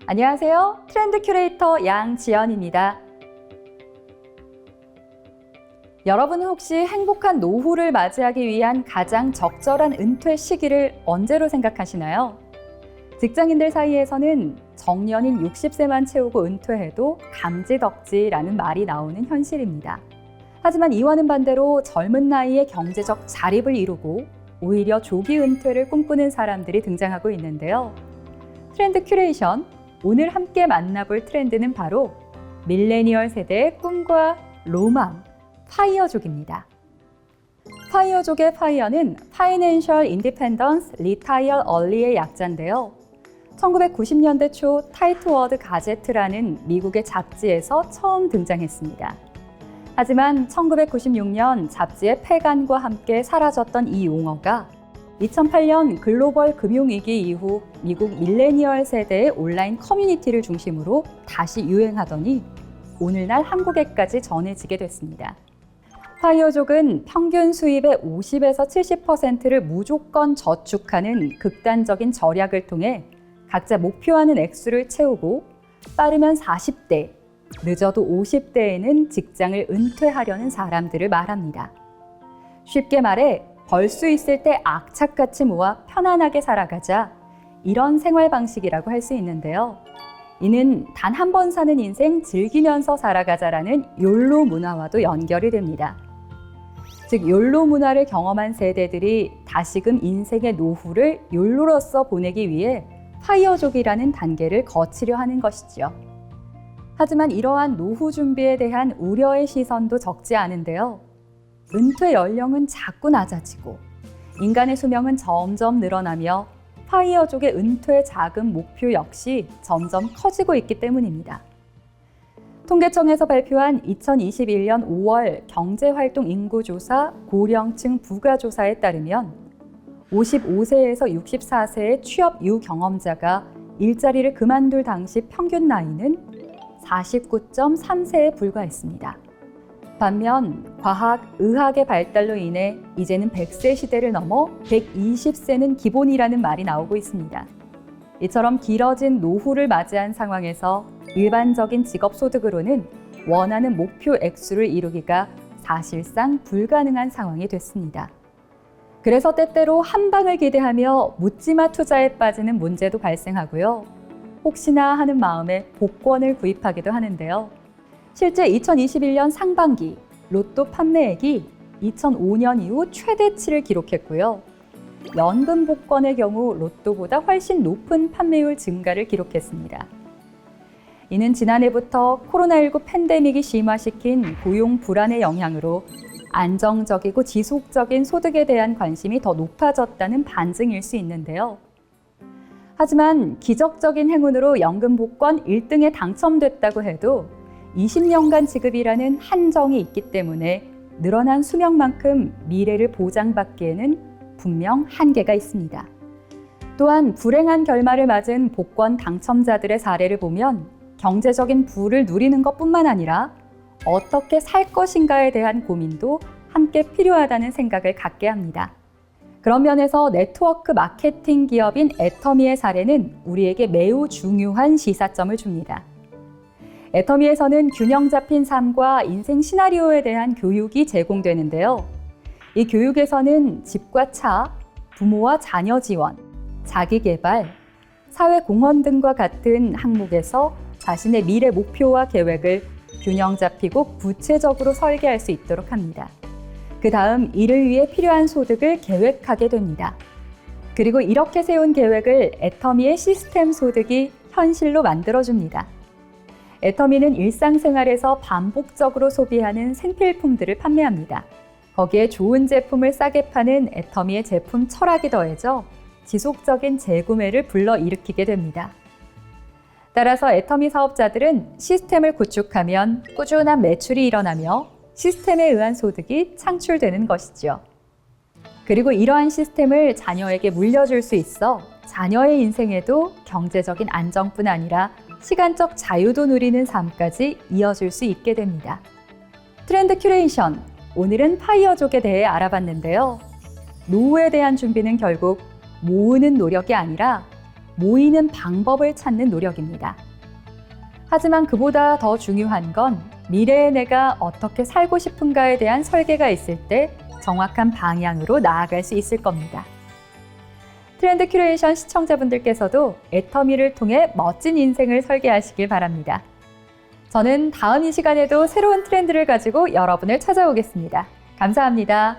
안녕하세요. 트렌드 큐레이터 양지연입니다. 여러분은 혹시 행복한 노후를 맞이하기 위한 가장 적절한 은퇴 시기를 언제로 생각하시나요? 직장인들 사이에서는 정년인 60세만 채우고 은퇴해도 감지덕지라는 말이 나오는 현실입니다. 하지만 이와는 반대로 젊은 나이에 경제적 자립을 이루고 오히려 조기 은퇴를 꿈꾸는 사람들이 등장하고 있는데요. 트렌드 큐레이션, 오늘 함께 만나볼 트렌드는 바로 밀레니얼 세대의 꿈과 로망, 파이어족입니다. 파이어족의 파이어는 Financial Independence Retire Early의 약자인데요. 1990년대 초 타이트워드 가제트라는 미국의 잡지에서 처음 등장했습니다. 하지만 1996년 잡지의 폐간과 함께 사라졌던 이 용어가 2008년 글로벌 금융위기 이후 미국 밀레니얼 세대의 온라인 커뮤니티를 중심으로 다시 유행하더니 오늘날 한국에까지 전해지게 됐습니다. 파이어족은 평균 수입의 50에서 70%를 무조건 저축하는 극단적인 절약을 통해 각자 목표하는 액수를 채우고 빠르면 40대, 늦어도 50대에는 직장을 은퇴하려는 사람들을 말합니다. 쉽게 말해 벌 수 있을 때 악착같이 모아 편안하게 살아가자, 이런 생활 방식이라고 할 수 있는데요. 이는 단 한 번 사는 인생 즐기면서 살아가자라는 욜로 문화와도 연결이 됩니다. 즉 욜로 문화를 경험한 세대들이 다시금 인생의 노후를 욜로로서 보내기 위해 파이어족이라는 단계를 거치려 하는 것이죠. 하지만 이러한 노후 준비에 대한 우려의 시선도 적지 않은데요. 은퇴 연령은 자꾸 낮아지고 인간의 수명은 점점 늘어나며 파이어족의 은퇴 자금 목표 역시 점점 커지고 있기 때문입니다. 통계청에서 발표한 2021년 5월 경제활동 인구조사 고령층 부가조사에 따르면 55세에서 64세의 취업 유경험자가 일자리를 그만둘 당시 평균 나이는 49.3세에 불과했습니다. 반면 과학, 의학의 발달로 인해 이제는 100세 시대를 넘어 120세는 기본이라는 말이 나오고 있습니다. 이처럼 길어진 노후를 맞이한 상황에서 일반적인 직업 소득으로는 원하는 목표 액수를 이루기가 사실상 불가능한 상황이 됐습니다. 그래서 때때로 한 방을 기대하며 묻지마 투자에 빠지는 문제도 발생하고요. 혹시나 하는 마음에 복권을 구입하기도 하는데요. 실제 2021년 상반기 로또 판매액이 2005년 이후 최대치를 기록했고요. 연금 복권의 경우 로또보다 훨씬 높은 판매율 증가를 기록했습니다. 이는 지난해부터 코로나19 팬데믹이 심화시킨 고용 불안의 영향으로 안정적이고 지속적인 소득에 대한 관심이 더 높아졌다는 반증일 수 있는데요. 하지만 기적적인 행운으로 연금 복권 1등에 당첨됐다고 해도 20년간 지급이라는 한정이 있기 때문에 늘어난 수명만큼 미래를 보장받기에는 분명 한계가 있습니다. 또한 불행한 결말을 맞은 복권 당첨자들의 사례를 보면 경제적인 부를 누리는 것뿐만 아니라 어떻게 살 것인가에 대한 고민도 함께 필요하다는 생각을 갖게 합니다. 그런 면에서 네트워크 마케팅 기업인 애터미의 사례는 우리에게 매우 중요한 시사점을 줍니다. 애터미에서는 균형 잡힌 삶과 인생 시나리오에 대한 교육이 제공되는데요. 이 교육에서는 집과 차, 부모와 자녀 지원, 자기 개발, 사회 공헌 등과 같은 항목에서 자신의 미래 목표와 계획을 균형 잡히고 구체적으로 설계할 수 있도록 합니다. 그 다음 이를 위해 필요한 소득을 계획하게 됩니다. 그리고 이렇게 세운 계획을 애터미의 시스템 소득이 현실로 만들어줍니다. 애터미는 일상생활에서 반복적으로 소비하는 생필품들을 판매합니다. 거기에 좋은 제품을 싸게 파는 애터미의 제품 철학이 더해져 지속적인 재구매를 불러일으키게 됩니다. 따라서 애터미 사업자들은 시스템을 구축하면 꾸준한 매출이 일어나며 시스템에 의한 소득이 창출되는 것이죠. 그리고 이러한 시스템을 자녀에게 물려줄 수 있어 자녀의 인생에도 경제적인 안정뿐 아니라 시간적 자유도 누리는 삶까지 이어질 수 있게 됩니다. 트렌드 큐레이션, 오늘은 파이어족에 대해 알아봤는데요. 노후에 대한 준비는 결국 모으는 노력이 아니라 모이는 방법을 찾는 노력입니다. 하지만 그보다 더 중요한 건 미래의 내가 어떻게 살고 싶은가에 대한 설계가 있을 때 정확한 방향으로 나아갈 수 있을 겁니다. 트렌드 큐레이션 시청자분들께서도 애터미를 통해 멋진 인생을 설계하시길 바랍니다. 저는 다음 이 시간에도 새로운 트렌드를 가지고 여러분을 찾아오겠습니다. 감사합니다.